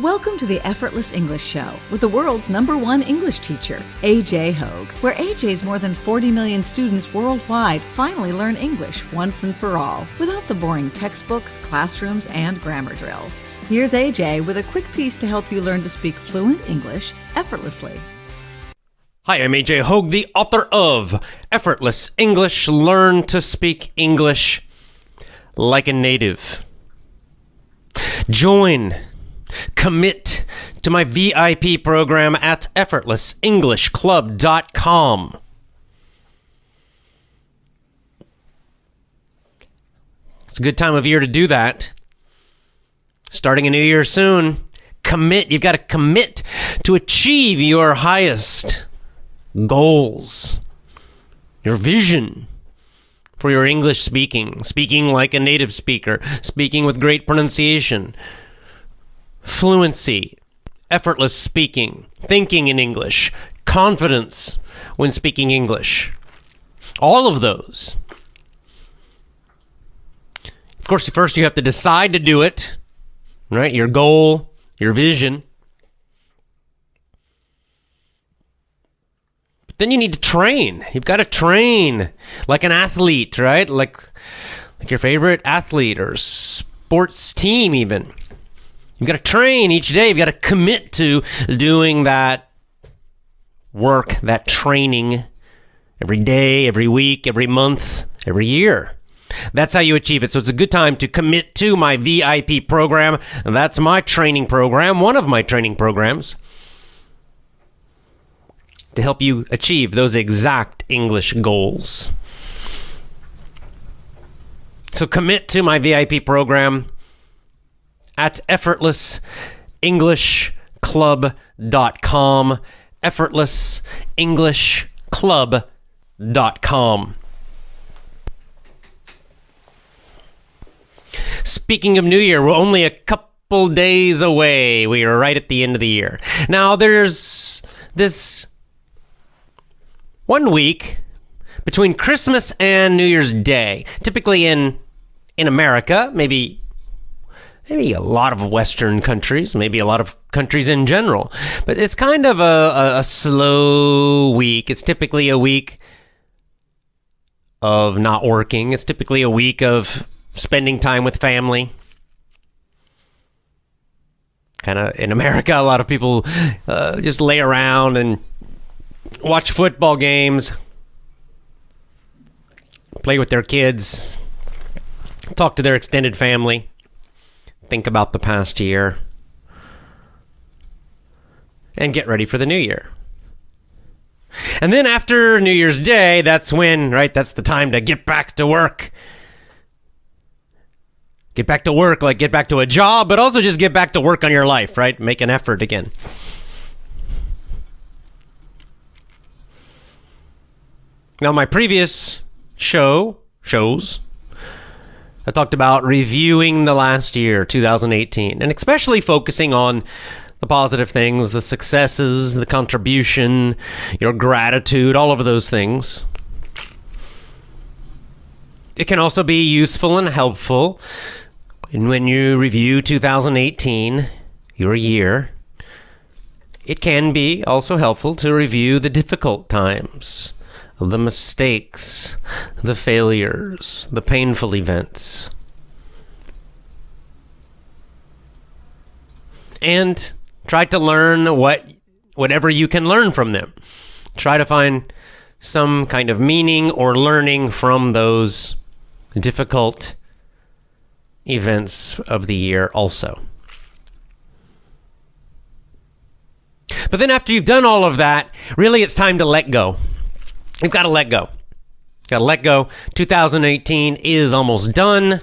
Welcome to the Effortless English Show with the world's #1 English teacher, AJ Hoge, where AJ's more than 40 million students worldwide finally learn English once and for all, without the boring textbooks, classrooms, and grammar drills. Here's AJ with a quick piece to help you learn to speak fluent English effortlessly. Hi, I'm AJ Hoge, the author of Effortless English. Learn to speak English like a native. Commit to my VIP program at effortlessenglishclub.com. It's a good time of year to do that. Starting a new year soon. Commit. You've got to commit to achieve your highest goals, your vision for your English speaking like a native speaker, speaking with great pronunciation, fluency, effortless speaking, thinking in English, confidence when speaking English. All of those. Of course, first you have to decide to do it, right? Your goal, your vision. But then you need to train. You've got to train like an athlete, right? Like your favorite athlete or sports team even. You've got to train each day. You've got to commit to doing that work, that training every day, every week, every month, every year. That's how you achieve it. So it's a good time to commit to my VIP program. That's my training program, one of my training programs, to help you achieve those exact English goals. So commit to my VIP program at effortlessenglishclub.com, effortlessenglishclub.com. Speaking of New Year, we're only a couple days away. We are right at the end of the year. Now, there's this 1 week between Christmas and New Year's Day. Typically in America, maybe a lot of Western countries, maybe a lot of countries in general. But it's kind of a slow week. It's typically a week of not working. It's typically a week of spending time with family. Kind of in America, a lot of people just lay around and watch football games, play with their kids, talk to their extended family, think about the past year, and get ready for the new year. And then after New Year's Day, that's when, right, that's the time to get back to work. Get back to work, like get back to a job, but also just get back to work on your life, right? Make an effort again. Now, my previous shows, I talked about reviewing the last year, 2018, and especially focusing on the positive things, the successes, the contribution, your gratitude, all of those things. It can also be useful and helpful when you review 2018, your year. It can be also helpful to review the difficult times, the mistakes, the failures, the painful events. And try to learn whatever you can learn from them. Try to find some kind of meaning or learning from those difficult events of the year also. But then after you've done all of that, really it's time to let go. You've got to let go. Got to let go. 2018 is almost done.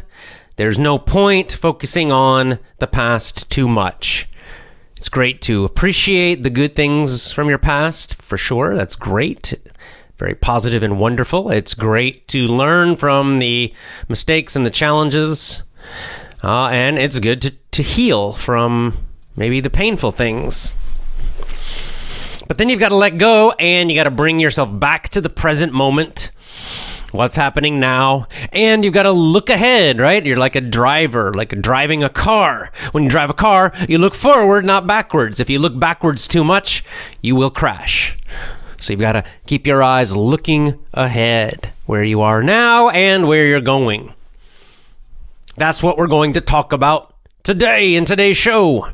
There's no point focusing on the past too much. It's great to appreciate the good things from your past, for sure. That's great. Very positive and wonderful. It's great to learn from the mistakes and the challenges. And it's good to heal from maybe the painful things. But then you've got to let go, and you got to bring yourself back to the present moment. what's happening now, and you've got to look ahead, right? You're like a driver, like driving a car. When you drive a car, you look forward, not backwards. If you look backwards too much, you will crash. So you've got to keep your eyes looking ahead, where you are now and where you're going. That's what we're going to talk about today in today's show.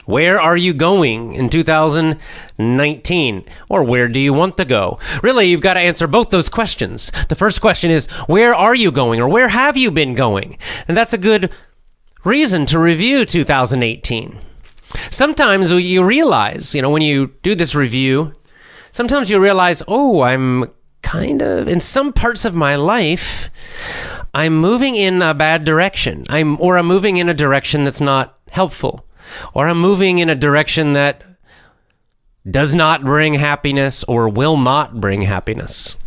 Where are you going in 2019? Or where do you want to go? Really, you've got to answer both those questions. The first question is, where are you going, or where have you been going? And that's a good reason to review 2018. Sometimes you realize, when you do this review, sometimes you realize, I'm kind of, in some parts of my life, I'm moving in a bad direction. I'm moving in a direction that's not helpful. Or I'm moving in a direction that does not bring happiness or will not bring happiness.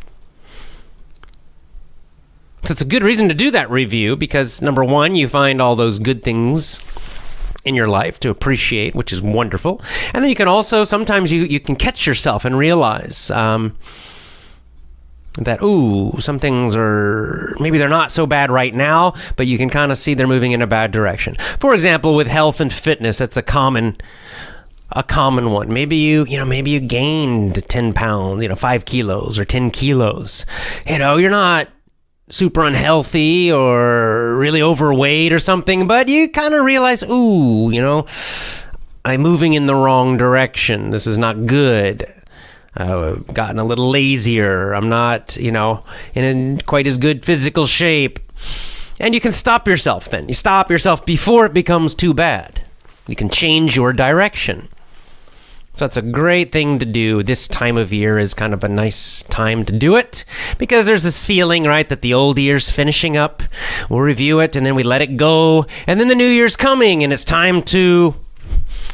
So it's a good reason to do that review because, number one, you find all those good things in your life to appreciate, which is wonderful. And then you can also, sometimes you can catch yourself and realize that, some things are, maybe they're not so bad right now, but you can kind of see they're moving in a bad direction. For example, with health and fitness, that's a common one. Maybe you gained 10 pounds, 5 kilos or 10 kilos. You're not super unhealthy or really overweight or something, but you kind of realize, I'm moving in the wrong direction. This is not good. I've gotten a little lazier. I'm not, in quite as good physical shape. And you can stop yourself then. You stop yourself before it becomes too bad. You can change your direction. So that's a great thing to do. This time of year is kind of a nice time to do it because there's this feeling, right, that the old year's finishing up. We'll review it and then we let it go. And then the new year's coming and it's time to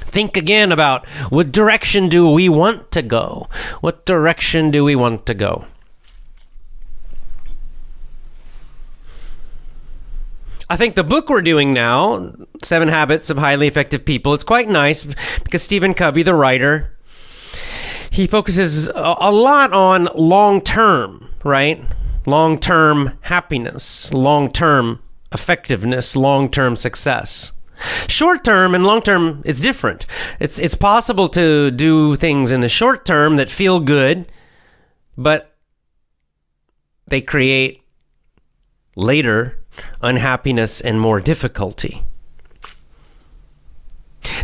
think again about what direction do we want to go? What direction do we want to go? I think the book we're doing now, 7 Habits of Highly Effective People, it's quite nice because Stephen Covey, the writer, he focuses a lot on long-term, right? Long-term happiness, long-term effectiveness, long-term success. Short-term and long-term, it's different. It's possible to do things in the short term that feel good, but they create later unhappiness and more difficulty.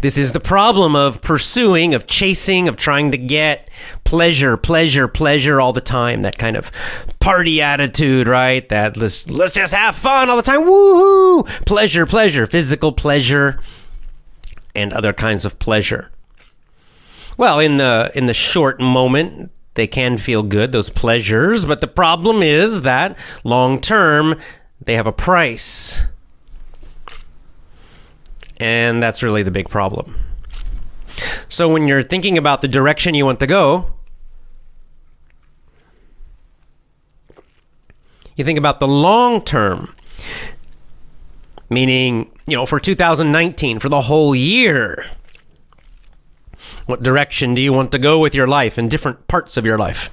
This is the problem of pursuing, of chasing, of trying to get pleasure all the time. That kind of party attitude, right? That let's just have fun all the time. Woohoo! Pleasure, physical pleasure, and other kinds of pleasure. Well, in the short moment, they can feel good, those pleasures, but the problem is that long term, they have a price. And that's really the big problem. So when you're thinking about the direction you want to go, you think about the long term, meaning, for 2019, for the whole year. What direction do you want to go with your life in different parts of your life?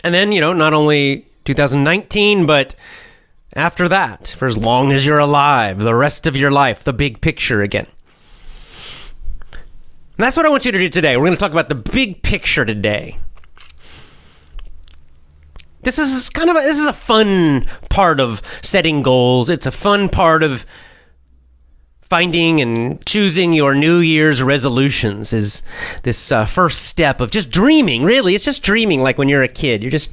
And then, not only 2019, but after that, for as long as you're alive, the rest of your life, the big picture again. And that's what I want you to do today. We're going to talk about the big picture today. This is a fun part of setting goals. It's a fun part of finding and choosing your New Year's resolutions is this first step of just dreaming. Really, it's just dreaming like when you're a kid. You're just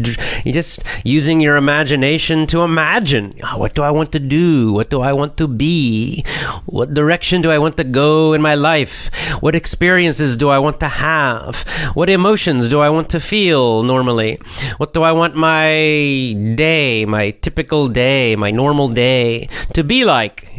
using your imagination to imagine. What do I want to do? What do I want to be? What direction do I want to go in my life? What experiences do I want to have? What emotions do I want to feel normally? What do I want my day, my typical day, my normal day to be like?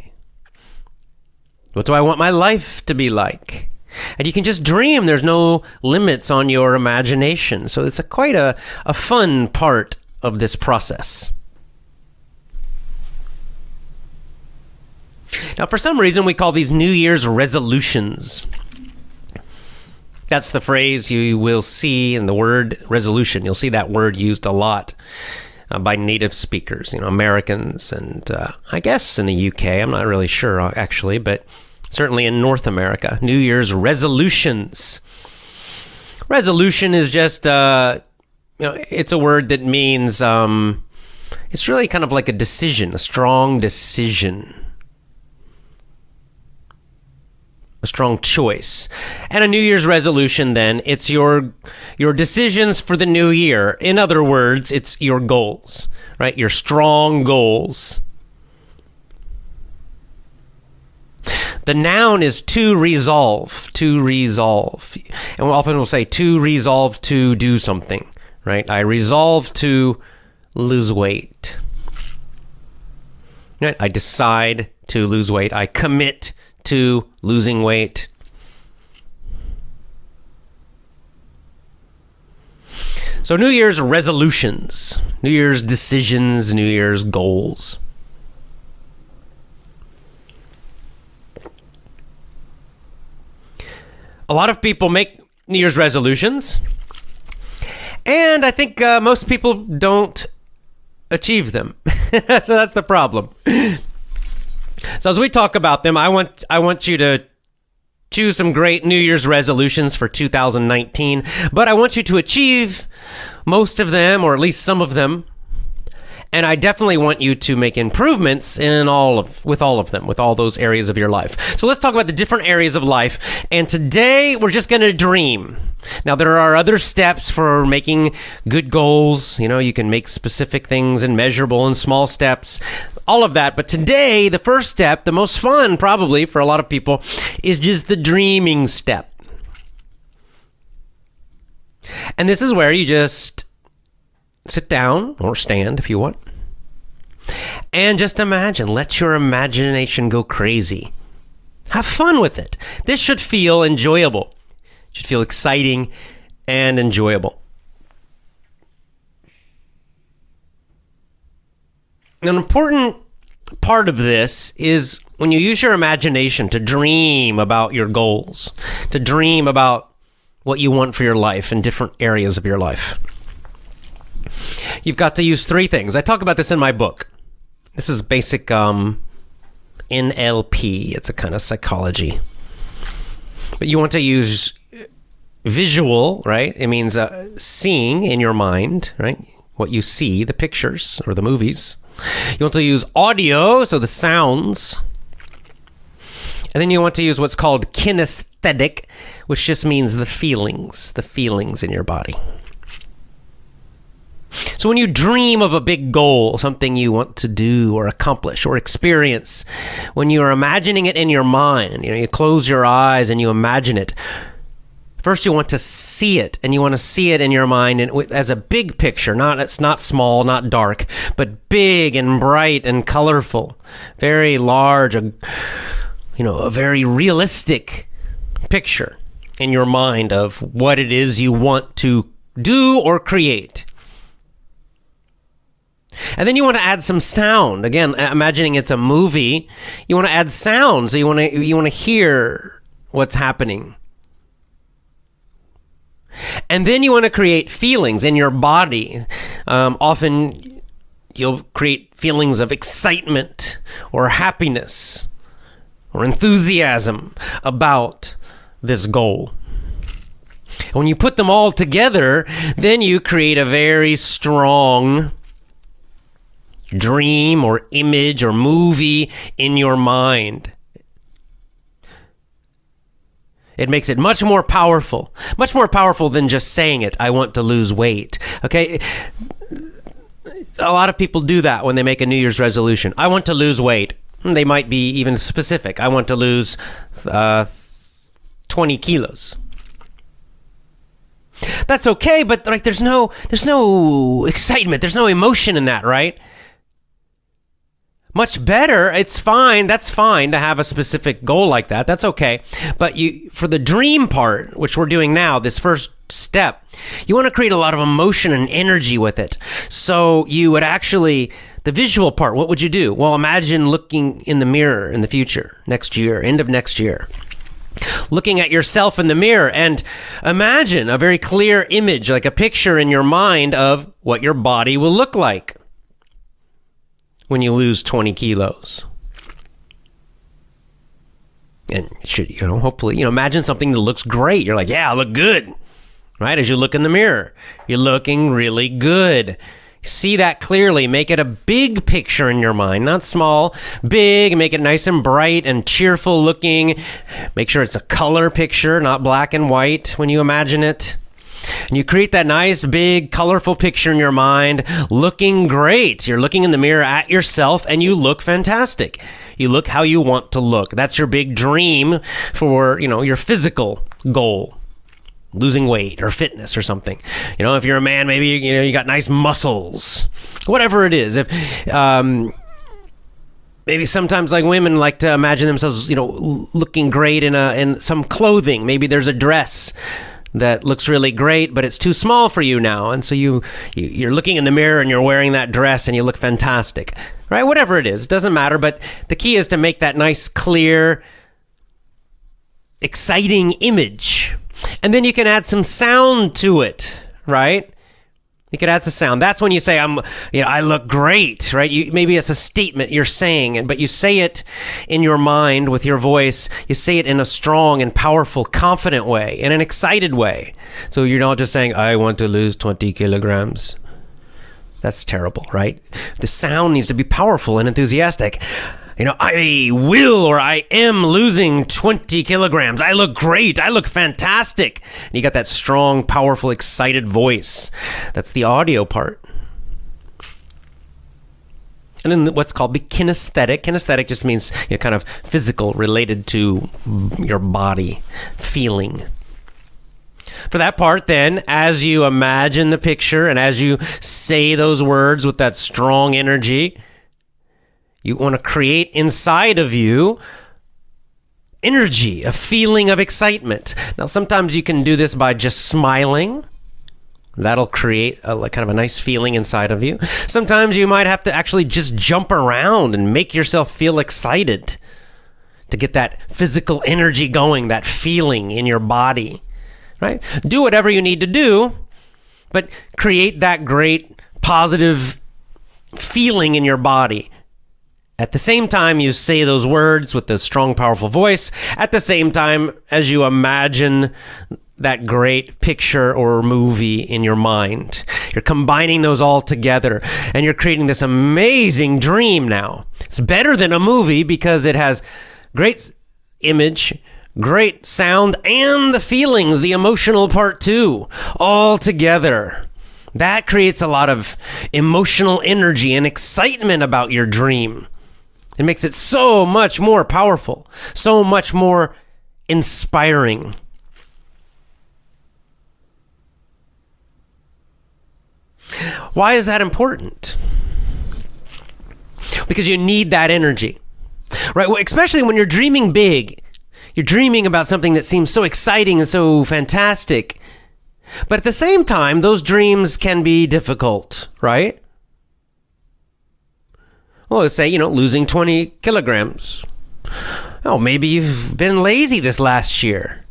What do I want my life to be like? And you can just dream. There's no limits on your imagination. So it's quite a fun part of this process. Now, for some reason, we call these New Year's resolutions. That's the phrase you will see in the word resolution. You'll see that word used a lot by native speakers, Americans, and I guess in the UK. I'm not really sure, actually, but certainly in North America. New Year's resolutions. Resolution is just, it's a word that means, it's really kind of like a decision, a strong decision. A strong choice. And a New Year's resolution, then, it's your decisions for the new year. In other words, it's your goals, right? Your strong goals. The noun is to resolve, to resolve. And often we'll say to resolve to do something, right? I resolve to lose weight. Right? I decide to lose weight. I commit to losing weight. So New Year's resolutions, New Year's decisions, New Year's goals. A lot of people make New Year's resolutions, and I think most people don't achieve them. So that's the problem. So as we talk about them, I want you to choose some great New Year's resolutions for 2019, but I want you to achieve most of them, or at least some of them. And I definitely want you to make improvements with all of them, with all those areas of your life. So let's talk about the different areas of life. And today we're just going to dream. Now, there are other steps for making good goals. You can make specific things and measurable and small steps, all of that. But today, the first step, the most fun probably for a lot of people, is just the dreaming step. And this is where you just sit down or stand if you want. And just imagine. Let your imagination go crazy. Have fun with it. This should feel enjoyable. It should feel exciting and enjoyable. An important part of this is when you use your imagination to dream about your goals, to dream about what you want for your life in different areas of your life. You've got to use three things. I talk about this in my book. This is basic NLP. It's a kind of psychology. But you want to use visual, right? It means seeing in your mind, right? What you see, the pictures or the movies. You want to use audio, so the sounds. And then you want to use what's called kinesthetic, which just means the feelings in your body. So when you dream of a big goal, something you want to do or accomplish or experience, when you're imagining it in your mind, you close your eyes and you imagine it. First, you want to see it, and you want to see it in your mind as a big picture. It's not small, not dark, but big and bright and colorful, very large, a very realistic picture in your mind of what it is you want to do or create. And then you want to add some sound. Again, imagining it's a movie, you want to add sound, so you want to hear what's happening. And then you want to create feelings in your body. Often you'll create feelings of excitement or happiness or enthusiasm about this goal. And when you put them all together, then you create a very strong dream or image or movie in your mind. It makes it much more powerful than just saying it. I want to lose weight. Okay? A lot of people do that when they make a New Year's resolution. I want to lose weight. They might be even specific. I want to lose 20 kilos. That's okay, but there's no excitement. There's no emotion in that, right? Much better. It's fine. That's fine to have a specific goal like that. That's okay. But for the dream part, which we're doing now, this first step, you want to create a lot of emotion and energy with it. So you would actually, the visual part, what would you do? Well, imagine looking in the mirror in the future, next year, end of next year. looking at yourself in the mirror, and imagine a very clear image, like a picture in your mind of what your body will look like when you lose 20 kilos. And hopefully, imagine something that looks great. You're like, yeah, I look good, right? As you look in the mirror, you're looking really good. See that clearly. Make it a big picture in your mind, not small, big. Make it nice and bright and cheerful looking. Make sure it's a color picture, not black and white when you imagine it. And you create that nice, big, colorful picture in your mind, looking great. You're looking in the mirror at yourself, and you look fantastic. You look how you want to look. That's your big dream for, your physical goal. Losing weight or fitness or something. If you're a man, maybe, you got nice muscles. Whatever it is. If maybe sometimes like women like to imagine themselves, looking great in some clothing. Maybe there's a dress that looks really great, but it's too small for you now. And so you're looking in the mirror and you're wearing that dress and you look fantastic, right? Whatever it is, it doesn't matter. But the key is to make that nice, clear, exciting image. And then you can add some sound to it, right? You can add some sound. That's when you say, I look great, right? Maybe it's a statement you're saying, but you say it in your mind with your voice. You say it in a strong and powerful, confident way, in an excited way. So you're not just saying, I want to lose 20 kilograms. That's terrible, right? The sound needs to be powerful and enthusiastic. I will or I am losing 20 kilograms. I look great. I look fantastic. And you got that strong, powerful, excited voice. That's the audio part. And then what's called the kinesthetic. Kinesthetic just means kind of physical, related to your body, feeling. For that part, then, as you imagine the picture and as you say those words with that strong energy, you want to create inside of you energy, a feeling of excitement. Now, sometimes you can do this by just smiling. That'll create kind of a nice feeling inside of you. Sometimes you might have to actually just jump around and make yourself feel excited to get that physical energy going, that feeling in your body, right? Do whatever you need to do, but create that great positive feeling in your body. At the same time, you say those words with a strong, powerful voice. At the same time, as you imagine that great picture or movie in your mind, you're combining those all together, and you're creating this amazing dream now. It's better than a movie because it has great image, great sound, and the feelings, the emotional part too, all together. That creates a lot of emotional energy and excitement about your dream. It makes it so much more powerful, so much more inspiring. Why is that important? Because you need that energy, right? Well, especially when you're dreaming big. You're dreaming about something that seems so exciting and so fantastic. But at the same time, those dreams can be difficult, right? Well, let's say, losing 20 kilograms. Oh, maybe you've been lazy this last year.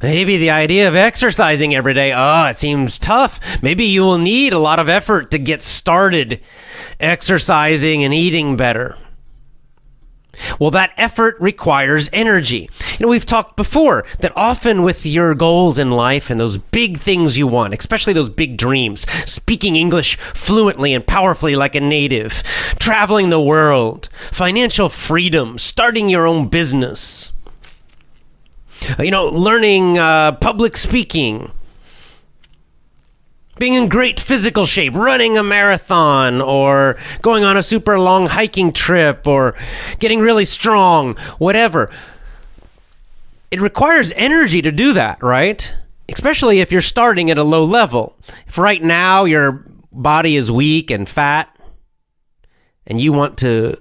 Maybe the idea of exercising every day, it seems tough. Maybe you will need a lot of effort to get started exercising and eating better. Well, that effort requires energy. We've talked before that often with your goals in life and those big things you want, especially those big dreams, speaking English fluently and powerfully like a native, traveling the world, financial freedom, starting your own business, learning public speaking, being in great physical shape, running a marathon, or going on a super long hiking trip, or getting really strong, whatever. It requires energy to do that, right? Especially if you're starting at a low level. If right now your body is weak and fat, and you want to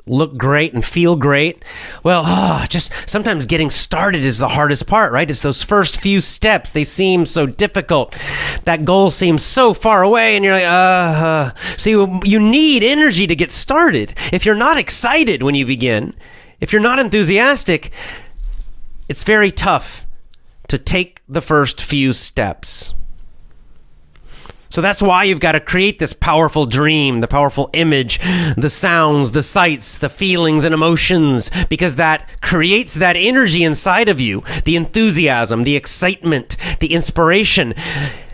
look great and feel great, well, just sometimes getting started is the hardest part, right? It's those first few steps. They seem so difficult. That goal seems so far away, and you're like, So you need energy to get started. If you're not excited when you begin, if you're not enthusiastic, it's very tough to take the first few steps. So that's why you've got to create this powerful dream, the powerful image, the sounds, the sights, the feelings and emotions, because that creates that energy inside of you, the enthusiasm, the excitement, the inspiration.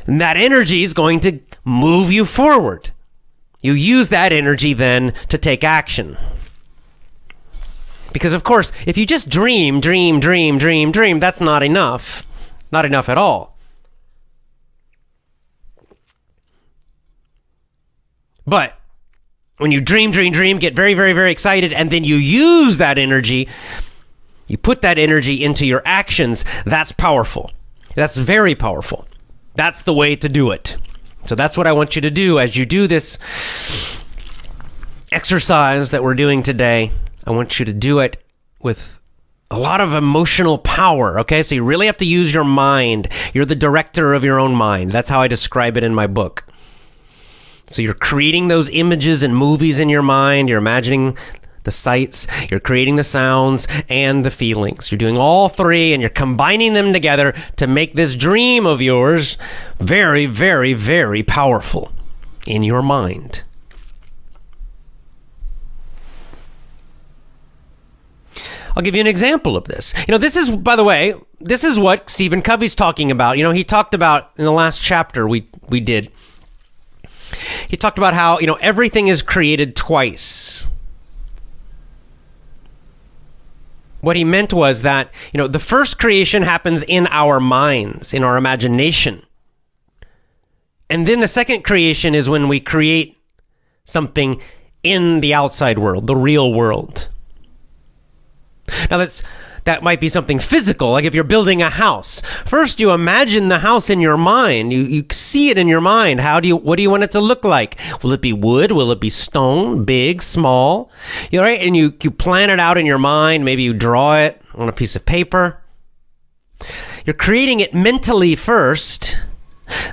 And that energy is going to move you forward. You use that energy then to take action. Because of course, if you just dream, that's not enough. Not enough at all. But when you dream, get very, very, very excited, and then you use that energy, you put that energy into your actions, that's powerful. That's very powerful. That's the way to do it. So that's what I want you to do as you do this exercise that we're doing today. I want you to do it with a lot of emotional power, okay? So you really have to use your mind. You're the director of your own mind. That's how I describe it in my book. So you're creating those images and movies in your mind. You're imagining the sights. You're creating the sounds and the feelings. You're doing all three, and you're combining them together to make this dream of yours very, very, very powerful in your mind. I'll give you an example of this. This is, by the way, this is what Stephen Covey's talking about. He talked about in the last chapter we did. He talked about how, everything is created twice. What he meant was that, the first creation happens in our minds, in our imagination. And then the second creation is when we create something in the outside world, the real world. Now that might be something physical, like if you're building a house. First, you imagine the house in your mind. You see it in your mind. What do you want it to look like? Will it be wood? Will it be stone? Big, small? Right? And you plan it out in your mind. Maybe you draw it on a piece of paper. You're creating it mentally first.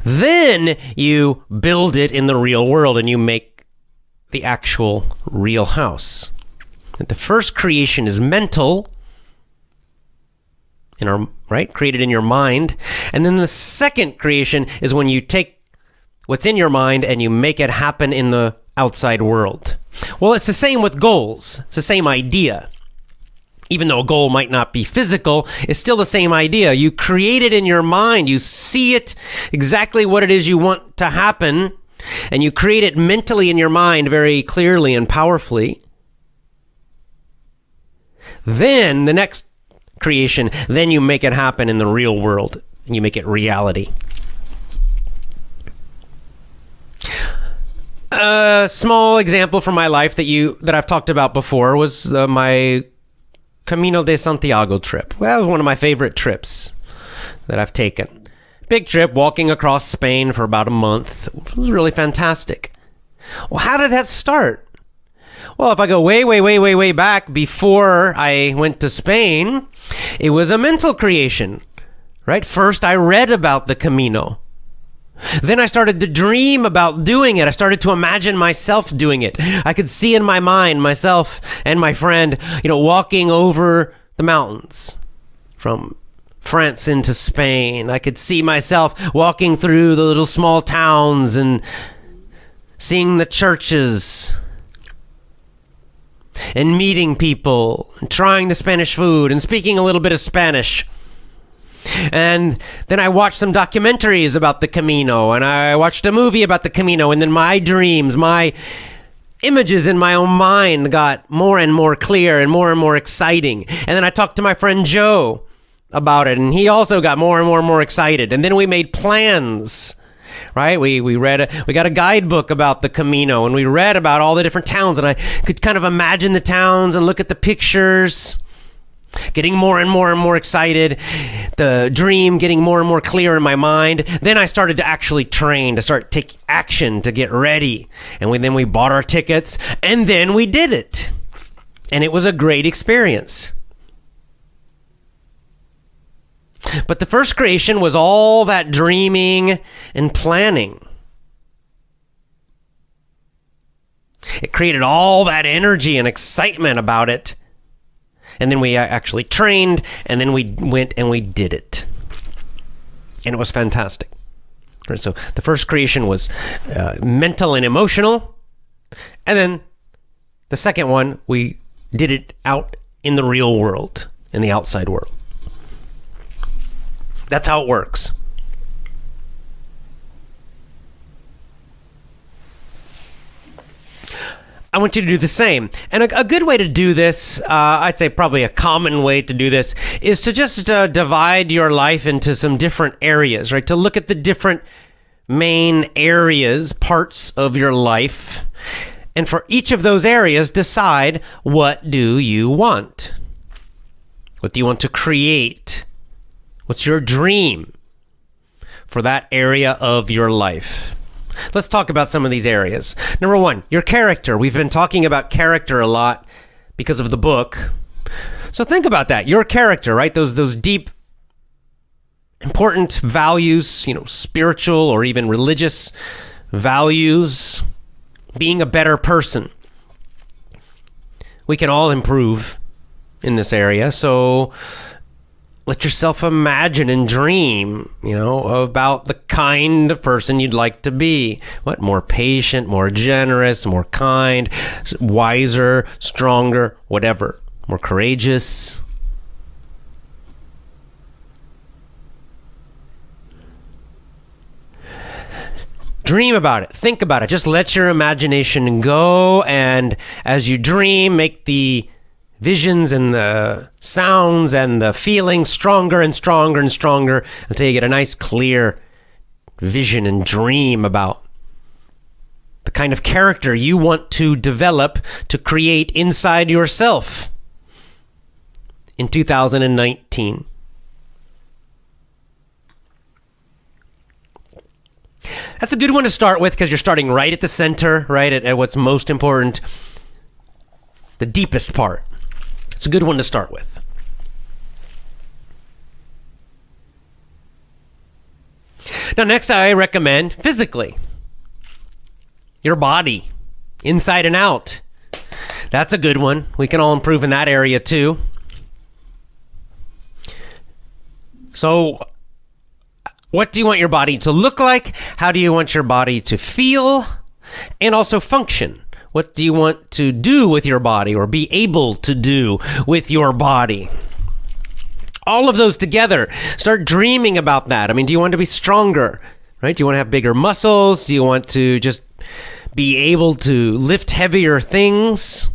Then you build it in the real world and you make the actual real house. The first creation is mental, created in your mind. And then the second creation is when you take what's in your mind and you make it happen in the outside world. Well, it's the same with goals. It's the same idea. Even though a goal might not be physical, it's still the same idea. You create it in your mind. You see it exactly what it is you want to happen, and you create it mentally in your mind very clearly and powerfully. Then the next creation, then you make it happen in the real world and you make it reality. A small example from my life that I've talked about before was my Camino de Santiago trip. Well, it was one of my favorite trips that I've taken. Big trip, walking across Spain for about a month. It was really fantastic. Well, how did that start? Well, if I go way back before I went to Spain, it was a mental creation, right? First, I read about the Camino. Then I started to dream about doing it. I started to imagine myself doing it. I could see in my mind myself and my friend, walking over the mountains from France into Spain. I could see myself walking through the little small towns and seeing the churches and meeting people and trying the Spanish food and speaking a little bit of Spanish. And then I watched some documentaries about the Camino, and I watched a movie about the Camino, and then my dreams, my images in my own mind got more and more clear and more exciting. And then I talked to my friend Joe about it, and he also got more and more excited. And then we made plans. Right? We got a guidebook about the Camino, and we read about all the different towns, and I could kind of imagine the towns and look at the pictures, getting more and more excited, the dream getting more and more clear in my mind. Then I started to actually train, to start take action, to get ready. And then we bought our tickets, and then we did it. And it was a great experience. But the first creation was all that dreaming and planning. It created all that energy and excitement about it. And then we actually trained, and then we went and we did it. And it was fantastic. So the first creation was mental and emotional. And then the second one, we did it out in the real world, in the outside world. That's how it works. I want you to do the same. And a good way to do this, I'd say probably a common way to do this, is to just divide your life into some different areas, right? To look at the different main areas, parts of your life. And for each of those areas, decide, what do you want? What do you want to create? What's your dream for that area of your life? Let's talk about some of these areas. Number one, your character. We've been talking about character a lot because of the book. So think about that. Your character, right? Those deep, important values, spiritual or even religious values. Being a better person. We can all improve in this area. So let yourself imagine and dream, about the kind of person you'd like to be. What? More patient, more generous, more kind, wiser, stronger, whatever. More courageous. Dream about it. Think about it. Just let your imagination go. And as you dream, make the visions and the sounds and the feelings stronger and stronger and stronger until you get a nice clear vision and dream about the kind of character you want to develop to create inside yourself in 2019. That's a good one to start with because you're starting right at the center, right at what's most important, the deepest part. It's a good one to start with. Now, next I recommend physically. Your body, inside and out. That's a good one. We can all improve in that area too. So, what do you want your body to look like? How do you want your body to feel? And also function. What do you want to do with your body or be able to do with your body? All of those together. Start dreaming about that. I mean, do you want to be stronger? Right? Do you want to have bigger muscles? Do you want to just be able to lift heavier things?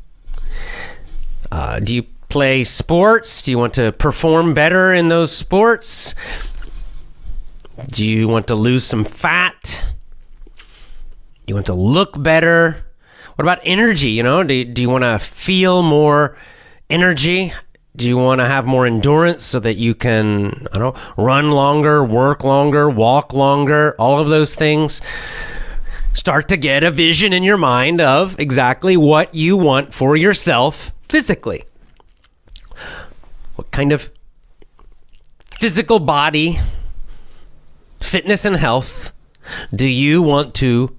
Do you play sports? Do you want to perform better in those sports? Do you want to lose some fat? You want to look better? What about energy? Do you want to feel more energy? Do you want to have more endurance so that you can, run longer, work longer, walk longer, all of those things? Start to get a vision in your mind of exactly what you want for yourself physically. What kind of physical body, fitness and health do you want to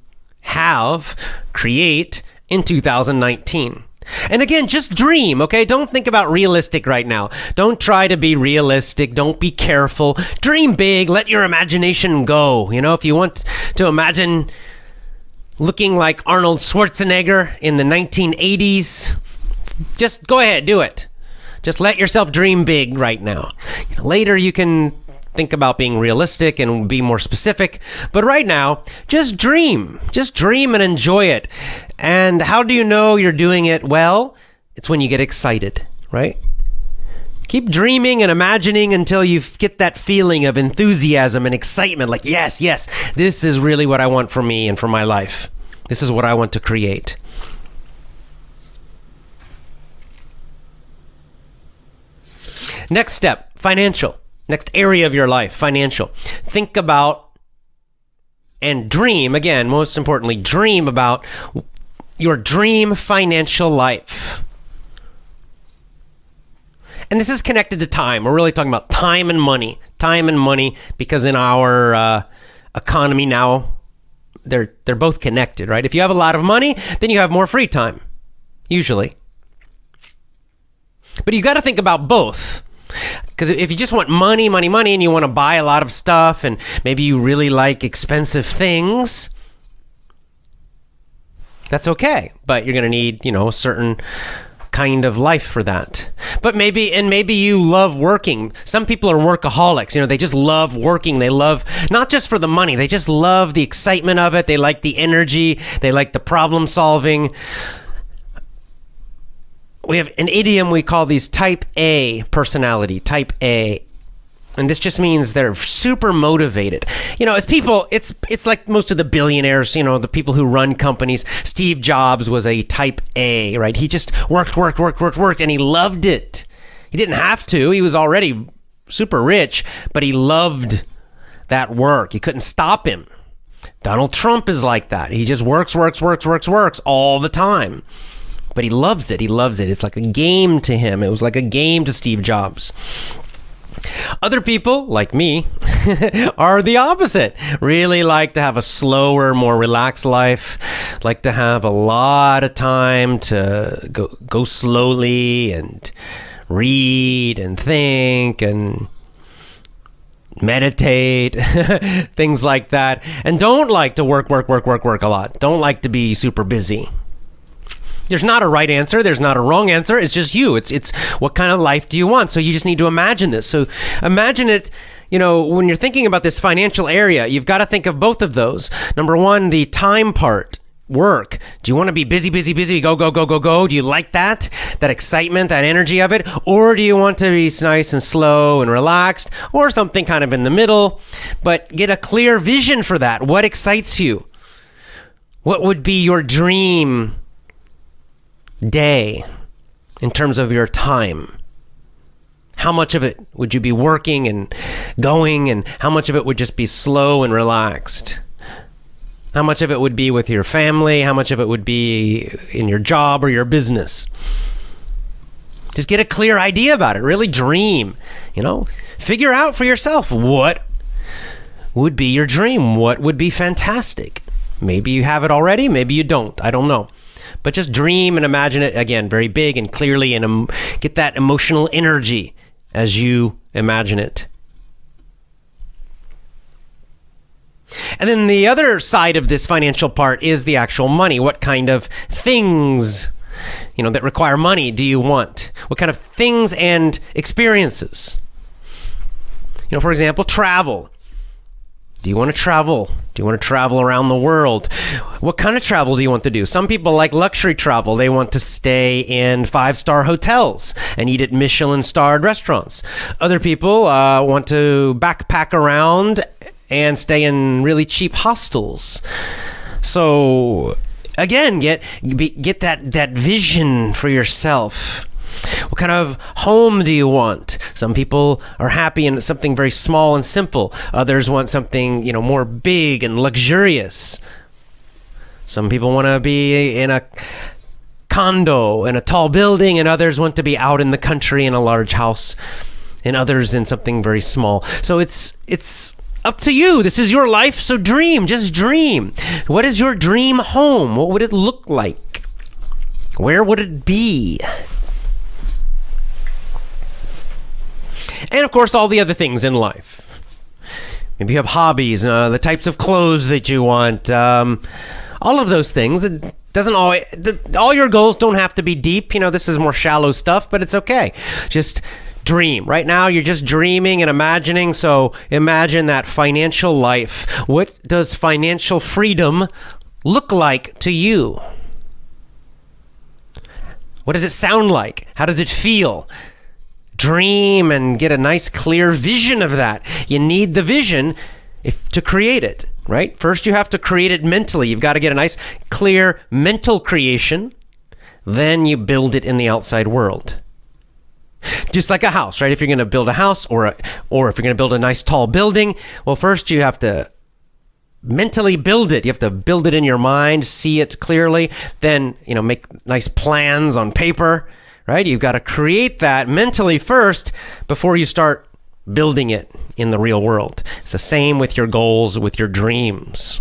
create in 2019? And again, just dream, okay? Don't think about realistic right now. Don't try to be realistic. Don't be careful. Dream big. Let your imagination go. If you want to imagine looking like Arnold Schwarzenegger in the 1980s, just go ahead, do it. Just let yourself dream big right now. Later you can think about being realistic and be more specific. But right now, just dream. Just dream and enjoy it. And how do you know you're doing it well? It's when you get excited, right? Keep dreaming and imagining until you get that feeling of enthusiasm and excitement. Like, yes, this is really what I want for me and for my life. This is what I want to create. Next step, financial. Next area of your life, financial. Think about and dream, again, most importantly, dream about your dream financial life. And this is connected to time. We're really talking about time and money. Time and money, because in our economy now, they're both connected, right? If you have a lot of money, then you have more free time, usually. But you got to think about both. Because if you just want money, and you want to buy a lot of stuff, and maybe you really like expensive things, that's okay. But you're going to need, a certain kind of life for that. But maybe you love working. Some people are workaholics. They just love working. They love, not just for the money, they just love the excitement of it. They like the energy. They like the problem solving. We have an idiom we call these type A personality, type A. And this just means they're super motivated. As people, it's like most of the billionaires, the people who run companies. Steve Jobs was a type A, right? He just worked, and he loved it. He didn't have to. He was already super rich, but he loved that work. You couldn't stop him. Donald Trump is like that. He just works all the time. But he loves it. It's like a game to him. It was like a game to Steve Jobs. Other people, like me, are the opposite. Really like to have a slower, more relaxed life. Like to have a lot of time to go slowly and read and think and meditate, things like that. And don't like to work a lot. Don't like to be super busy. There's not a right answer. There's not a wrong answer. It's just you. It's what kind of life do you want? So you just need to imagine this. So imagine it, when you're thinking about this financial area, you've got to think of both of those. Number one, the time part, work. Do you want to be busy, go? Do you like that excitement, that energy of it? Or do you want to be nice and slow and relaxed, or something kind of in the middle, but get a clear vision for that? What excites you? What would be your dream day in terms of your time? How much of it would you be working and going, and how much of it would just be slow and relaxed? How much of it would be with your family? How much of it would be in your job or your business? Just get a clear idea about it. Really dream, figure out for yourself what would be your dream, what would be fantastic. Maybe you have it already, maybe you don't, I don't know. But just dream and imagine it, again, very big and clearly, and get that emotional energy as you imagine it. And then the other side of this financial part is the actual money. What kind of things, that require money do you want? What kind of things and experiences? For example, travel. Do you want to travel? Do you want to travel around the world? What kind of travel do you want to do? Some people like luxury travel. They want to stay in 5-star hotels and eat at Michelin-starred restaurants. Other people want to backpack around and stay in really cheap hostels. So, again, get that vision for yourself. What kind of home do you want? Some people are happy in something very small and simple. Others want something, more big and luxurious. Some people want to be in a condo in a tall building, and others want to be out in the country in a large house, and others in something very small. So it's up to you. This is your life, so dream. Just dream. What is your dream home? What would it look like? Where would it be? And of course, all the other things in life. Maybe you have hobbies, the types of clothes that you want, all of those things. It doesn't always, all your goals don't have to be deep. This is more shallow stuff, but it's okay. Just dream. Right now, you're just dreaming and imagining. So imagine that financial life. What does financial freedom look like to you? What does it sound like? How does it feel? Dream and get a nice clear vision of that. You need the vision to create it, right? First you have to create it mentally. You've got to get a nice clear mental creation. Then you build it in the outside world. Just like a house, right? If you're going to build a house or if you're going to build a nice tall building, well, first you have to mentally build it. You have to build it in your mind, see it clearly, then, make nice plans on paper. Right? You've got to create that mentally first before you start building it in the real world. It's the same with your goals, with your dreams.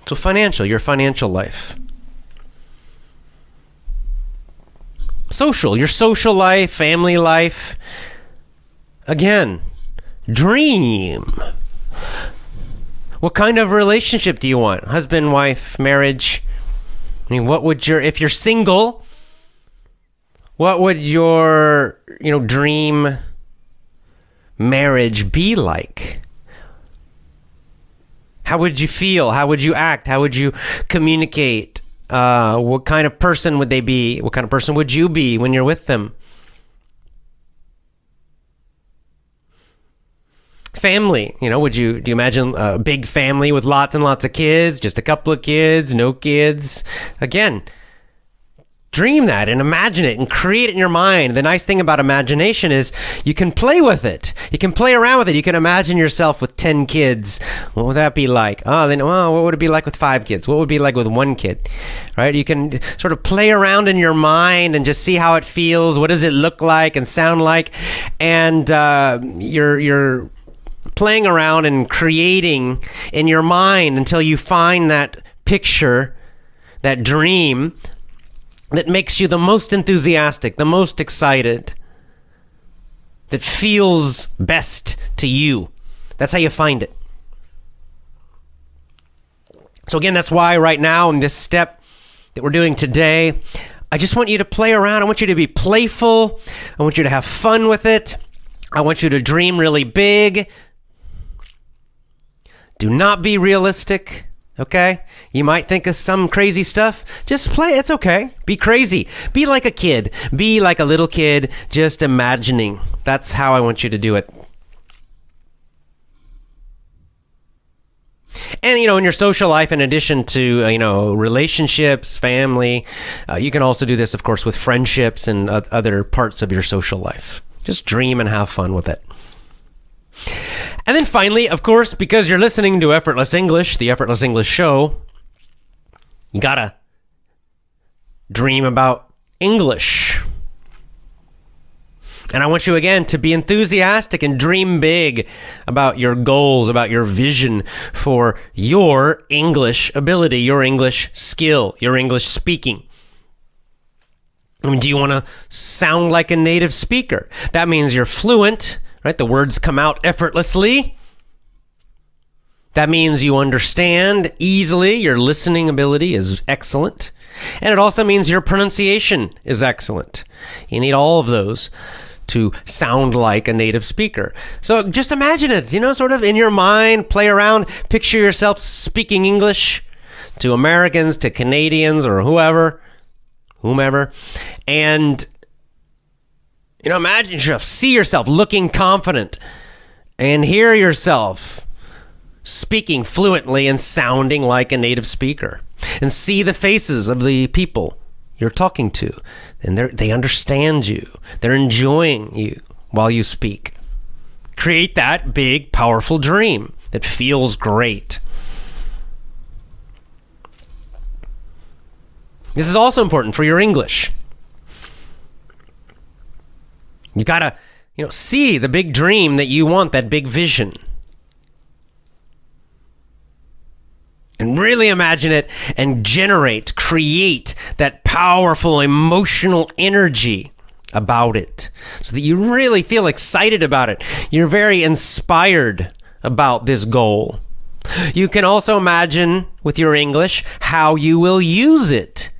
So your financial life. social, your social life, family life. Again, dream. What kind of relationship do you want? Husband, wife, marriage? I mean, if you're single, what would your, dream marriage be like? How would you feel? How would you act? How would you communicate? What kind of person would they be? What kind of person would you be when you're with them? Family, do you imagine a big family with lots and lots of kids, just a couple of kids, no kids? Again, dream that and imagine it and create it in your mind. The nice thing about imagination is you can play with it. You can play around with it. You can imagine yourself with 10 kids. What would that be like? What would it be like with 5 kids? What would it be like with 1 kid? Right? You can sort of play around in your mind and just see how it feels. What does it look like and sound like? And you're playing around and creating in your mind until you find that picture, that dream that makes you the most enthusiastic, the most excited, that feels best to you. That's how you find it. So again, that's why right now in this step that we're doing today, I just want you to play around. I want you to be playful. I want you to have fun with it. I want you to dream really big. Do not be realistic, okay? You might think of some crazy stuff. Just play. It's okay. Be crazy. Be like a kid. Be like a little kid, just imagining. That's how I want you to do it. And, in your social life, in addition to, relationships, family, you can also do this, of course, with friendships and other parts of your social life. Just dream and have fun with it. And then finally, of course, because you're listening to Effortless English, the Effortless English show, you gotta dream about English. And I want you, again, to be enthusiastic and dream big about your goals, about your vision for your English ability, your English skill, your English speaking. I mean, do you want to sound like a native speaker? That means you're fluent, right? The words come out effortlessly. That means you understand easily. Your listening ability is excellent. And it also means your pronunciation is excellent. You need all of those to sound like a native speaker. So just imagine it, sort of in your mind, play around, picture yourself speaking English to Americans, to Canadians, or whomever. And, imagine yourself, see yourself looking confident and hear yourself speaking fluently and sounding like a native speaker. And see the faces of the people you're talking to. And they understand you. They're enjoying you while you speak. Create that big, powerful dream that feels great. This is also important for your English. You gotta, see the big dream that you want, that big vision. And really imagine it and create that powerful emotional energy about it so that you really feel excited about it. You're very inspired about this goal. You can also imagine with your English how you will use it.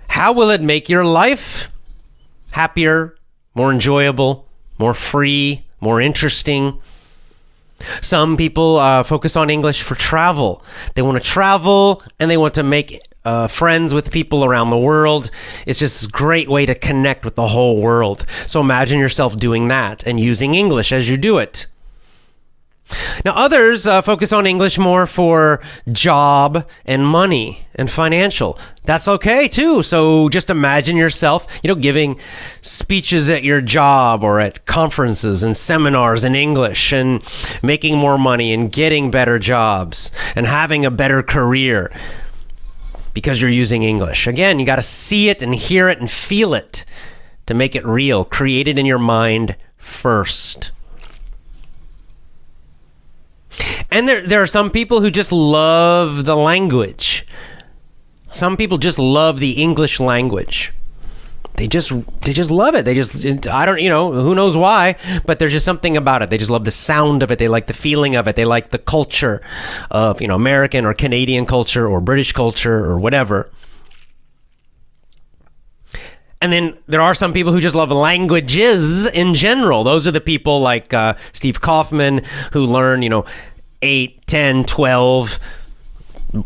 How will it make your life happier, more enjoyable, more free, more interesting? Some people focus on English for travel. They want to travel and they want to make friends with people around the world. It's just a great way to connect with the whole world. So imagine yourself doing that and using English as you do it. Now, others focus on English more for job and money and financial. That's okay, too. So just imagine yourself, giving speeches at your job or at conferences and seminars in English and making more money and getting better jobs and having a better career because you're using English. Again, you got to see it and hear it and feel it to make it real. Create it in your mind first. And there are some people who just love the language. Some people just love the English language. They just love it. I don't, who knows why, but there's just something about it. They just love the sound of it. They like the feeling of it. They like the culture of, American or Canadian culture or British culture or whatever. And then there are some people who just love languages in general. Those are the people like Steve Kaufman who learn, 8, 10, 12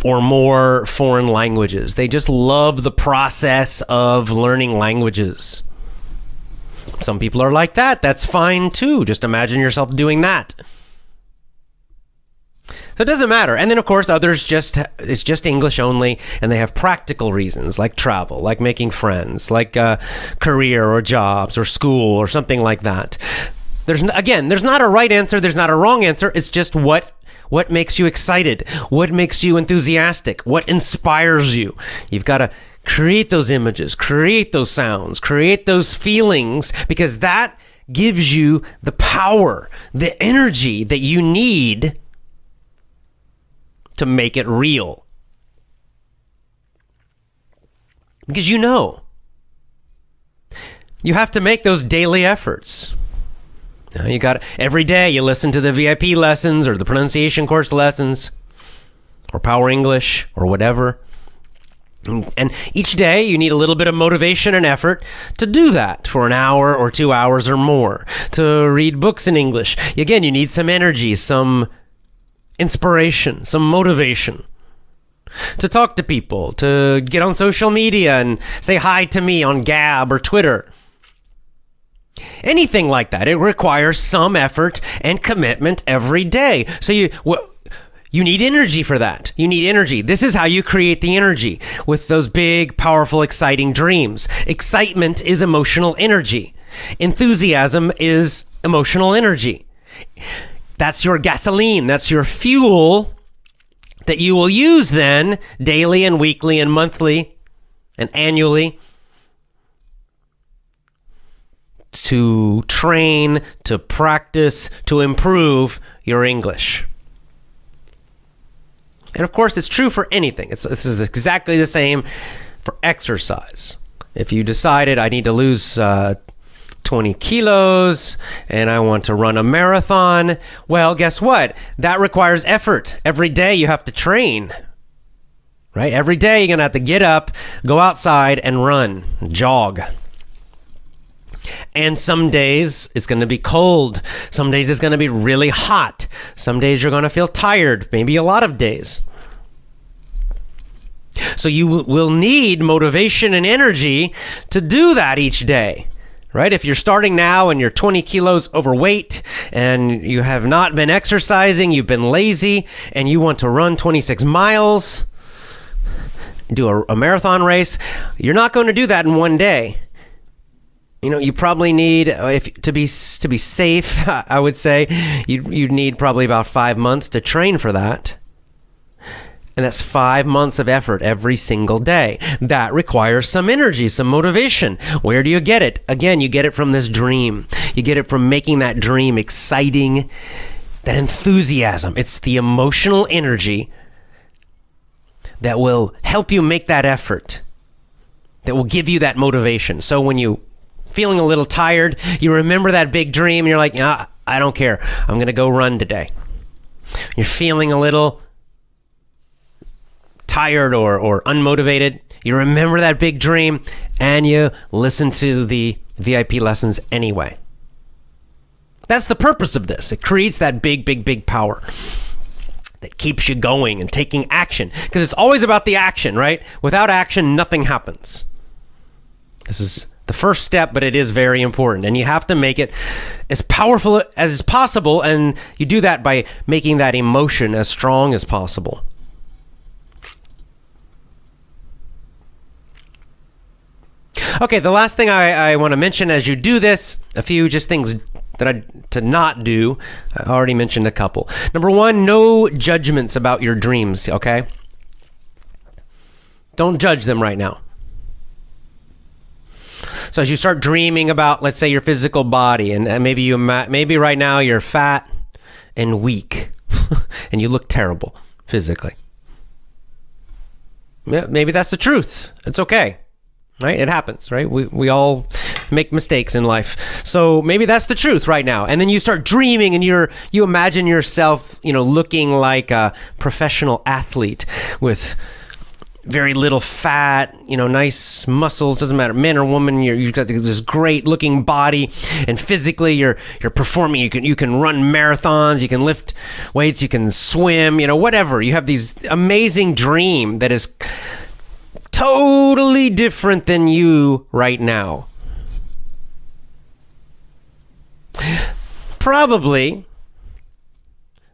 or more foreign languages. They just love the process of learning languages. Some people are like that. That's fine too. Just imagine yourself doing that. So it doesn't matter. And then, of course, others it's just English only, and they have practical reasons like travel, like making friends, like career or jobs or school or something like that. There's not a right answer. There's not a wrong answer. It's just what makes you excited, what makes you enthusiastic, what inspires you. You've got to create those images, create those sounds, create those feelings, because that gives you the power, the energy that you need to make it real. Because you have to make those daily efforts. You got every day you listen to the VIP lessons or the pronunciation course lessons or Power English or whatever. And each day you need a little bit of motivation and effort to do that for an hour or 2 hours or more. To read books in English. Again, you need some energy, some inspiration, some motivation. To talk to people, to get on social media and say hi to me on Gab or Twitter. Anything like that. It requires some effort and commitment every day. So you need energy for that. You need energy. This is how you create the energy with those big, powerful, exciting dreams. Excitement is emotional energy. Enthusiasm is emotional energy. That's your gasoline. That's your fuel that you will use then daily and weekly and monthly and annually to train, to practice, to improve your English. And of course, it's true for anything. This is exactly the same for exercise. If you decided I need to lose 20 kilos and I want to run a marathon, well, guess what? That requires effort. Every day you have to train, right? Every day you're going to have to get up, go outside and run, jog. And some days it's going to be cold. Some days it's going to be really hot. Some days you're going to feel tired, maybe a lot of days. So you will need motivation and energy to do that each day, right? If you're starting now and you're 20 kilos overweight and you have not been exercising, you've been lazy, and you want to run 26 miles, do a marathon race, you're not going to do that in one day. You probably need, to be safe, I would say, you'd need probably about 5 months to train for that. And that's 5 months of effort every single day. That requires some energy, some motivation. Where do you get it? Again, you get it from this dream. You get it from making that dream exciting, that enthusiasm. It's the emotional energy that will help you make that effort, that will give you that motivation. So when you feeling a little tired, you remember that big dream and you're like, I don't care. I'm going to go run today. You're feeling a little tired or unmotivated. You remember that big dream and you listen to the VIP lessons anyway. That's the purpose of this. It creates that big power that keeps you going and taking action. Because it's always about the action, right? Without action, nothing happens. This is the first step, but it is very important. And you have to make it as powerful as possible. And you do that by making that emotion as strong as possible. Okay, the last thing I want to mention as you do this, a few just things to not do. I already mentioned a couple. Number one, no judgments about your dreams, okay? Don't judge them right now. So as you start dreaming about, let's say, your physical body, and maybe right now you're fat and weak, and you look terrible physically. Maybe that's the truth. It's okay. Right? It happens, right? We all make mistakes in life. So maybe that's the truth right now. And then you start dreaming and you imagine yourself, looking like a professional athlete with very little fat, nice muscles, doesn't matter, man or woman, you've got this great looking body, and physically you're performing, you can run marathons, you can lift weights, you can swim, whatever. You have these amazing dream that is totally different than you right now. Probably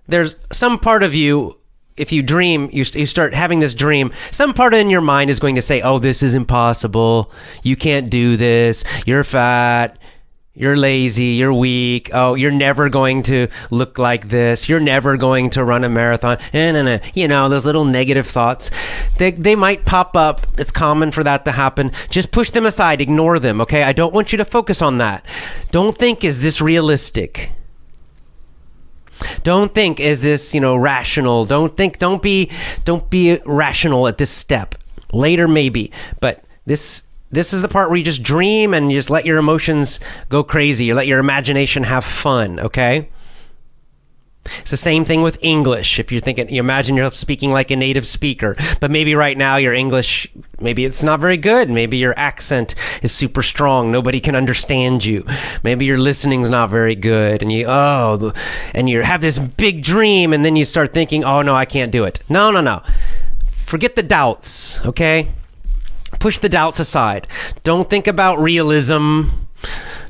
there's some part of you, if you dream, you start having this dream, some part in your mind is going to say, oh, this is impossible. You can't do this. You're fat. You're lazy. You're weak. Oh, you're never going to look like this. You're never going to run a marathon. Those little negative thoughts, they might pop up. It's common for that to happen. Just push them aside. Ignore them, okay? I don't want you to focus on that. Don't think, is this realistic? Don't think, is this, rational? Don't be rational at this step. Later, maybe. But this is the part where you just dream and you just let your emotions go crazy. You let your imagination have fun, okay? It's the same thing with English. If you're thinking, you imagine yourself speaking like a native speaker, but maybe right now your English, maybe it's not very good. Maybe your accent is super strong. Nobody can understand you. Maybe your listening's not very good, and you have this big dream, and then you start thinking, oh no, I can't do it. No. Forget the doubts, okay? Push the doubts aside. Don't think about realism.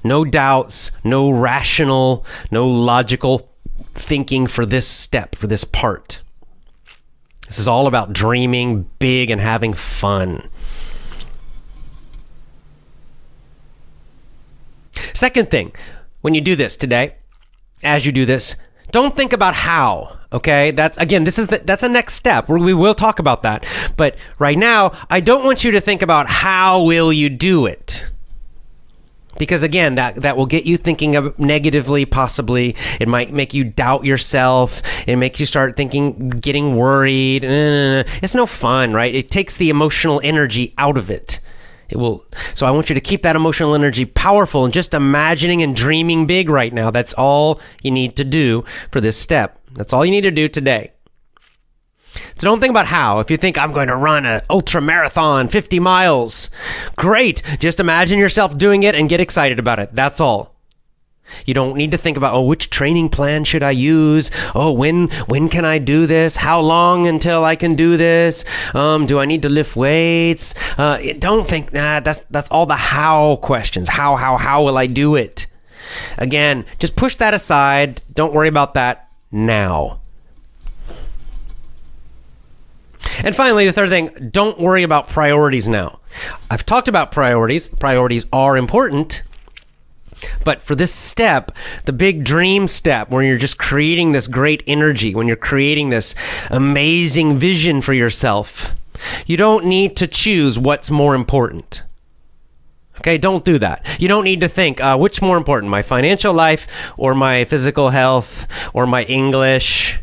No doubts, no rational, no logical thinking for this step, for this part. This is all about dreaming big and having fun. Second thing, when you do this today, as you do this, don't think about how. Okay, that's a next step. We will talk about that. But right now, I don't want you to think about how will you do it. Because again, that will get you thinking of negatively, possibly. It might make you doubt yourself. It makes you start thinking, getting worried. It's no fun, right? It takes the emotional energy out of it. So I want you to keep that emotional energy powerful and just imagining and dreaming big right now. That's all you need to do for this step. That's all you need to do today. So don't think about how. If you think, I'm going to run an ultra marathon, 50 miles, great. Just imagine yourself doing it and get excited about it. That's all. You don't need to think about, which training plan should I use? When can I do this? How long until I can do this? Do I need to lift weights? Don't think that's all the how questions. How will I do it? Again, just push that aside. Don't worry about that now. And finally, the third thing, don't worry about priorities now. I've talked about priorities. Priorities are important. But for this step, the big dream step, where you're just creating this great energy, when you're creating this amazing vision for yourself, you don't need to choose what's more important. Okay, don't do that. You don't need to think, which more important, my financial life or my physical health or my English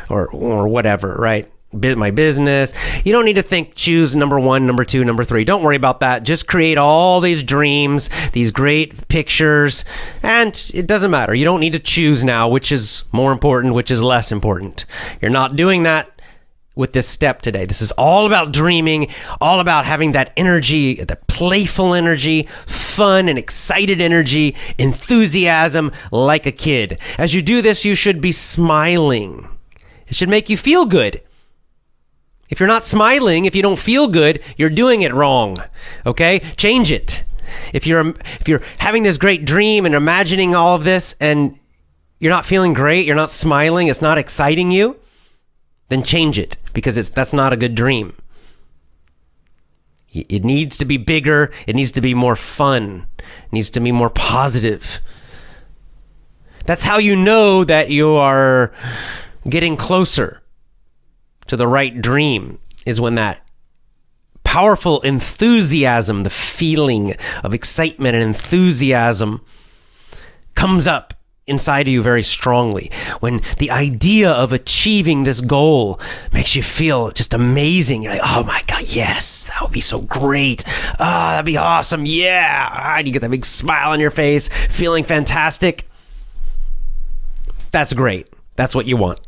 or whatever, right? My business. You don't need to choose number 1, number 2, number 3. Don't worry about that. Just create all these dreams, these great pictures, and it doesn't matter. You don't need to choose now which is more important, which is less important. You're not doing that with this step today. This is all about dreaming, all about having that energy, that playful energy, fun and excited energy, enthusiasm like a kid. As you do this, you should be smiling. It should make you feel good. If you're not smiling, if you don't feel good, you're doing it wrong. Okay? Change it. If you're having this great dream and imagining all of this and you're not feeling great, you're not smiling, it's not exciting you, then change it, because that's not a good dream. It needs to be bigger. It needs to be more fun. It needs to be more positive. That's how you know that you are getting closer to the right dream, is when that powerful enthusiasm, the feeling of excitement and enthusiasm comes up inside of you very strongly, when the idea of achieving this goal makes you feel just amazing. You're like, oh my God, yes, that would be so great. That'd be awesome. Yeah. And you get that big smile on your face, feeling fantastic. That's great. That's what you want.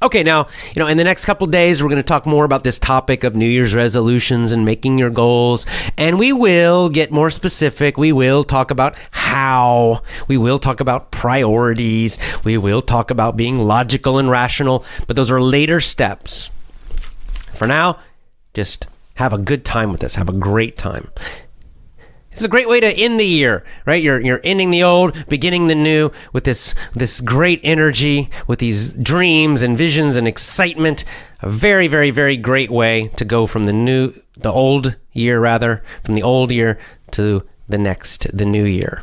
Okay, now, in the next couple days, we're going to talk more about this topic of New Year's resolutions and making your goals. And we will get more specific. We will talk about how. We will talk about priorities. We will talk about being logical and rational. But those are later steps. For now, just have a good time with this. Have a great time. It's a great way to end the year, right? You're ending the old, beginning the new with this great energy, with these dreams and visions and excitement. A very, very, very great way to go from the old year to the new year.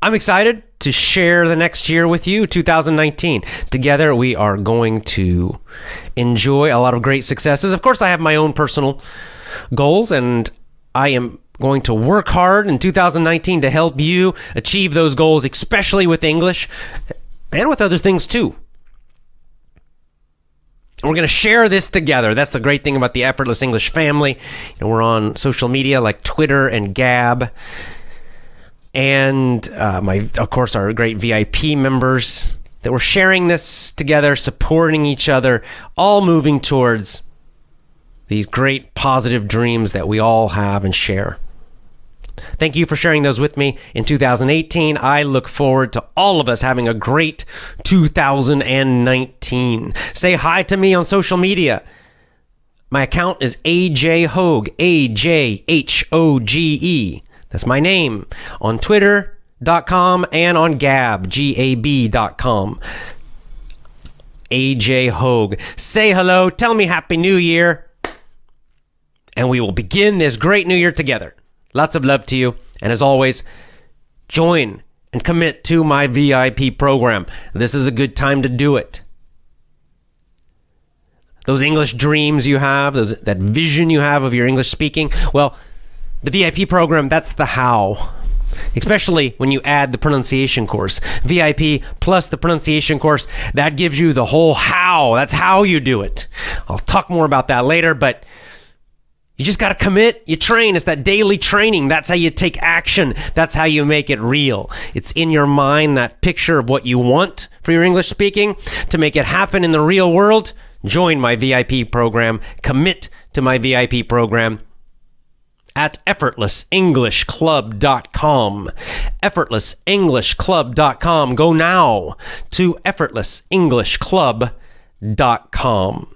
I'm excited to share the next year with you, 2019. Together, we are going to enjoy a lot of great successes. Of course, I have my own personal goals, and I am going to work hard in 2019 to help you achieve those goals, especially with English and with other things too. And we're going to share this together. That's the great thing about the Effortless English family. We're on social media like Twitter and Gab, and of course, our great VIP members, that we're sharing this together, supporting each other, all moving towards these great positive dreams that we all have and share. Thank you for sharing those with me in 2018. I look forward to all of us having a great 2019. Say hi to me on social media. My account is AJ Hoge, AJHOGE. That's my name on Twitter.com and on Gab, GAB.com. AJ Hoge. Say hello. Tell me Happy New Year. And we will begin this great new year together. Lots of love to you. And as always, join and commit to my VIP program. This is a good time to do it. Those English dreams you have, that vision you have of your English speaking, well, the VIP program, that's the how. Especially when you add the pronunciation course. VIP plus the pronunciation course, that gives you the whole how. That's how you do it. I'll talk more about that later, but you just got to commit. You train. It's that daily training. That's how you take action. That's how you make it real. It's in your mind, that picture of what you want for your English speaking. To make it happen in the real world, join my VIP program. Commit to my VIP program at effortlessenglishclub.com. effortlessenglishclub.com. Go now to effortlessenglishclub.com.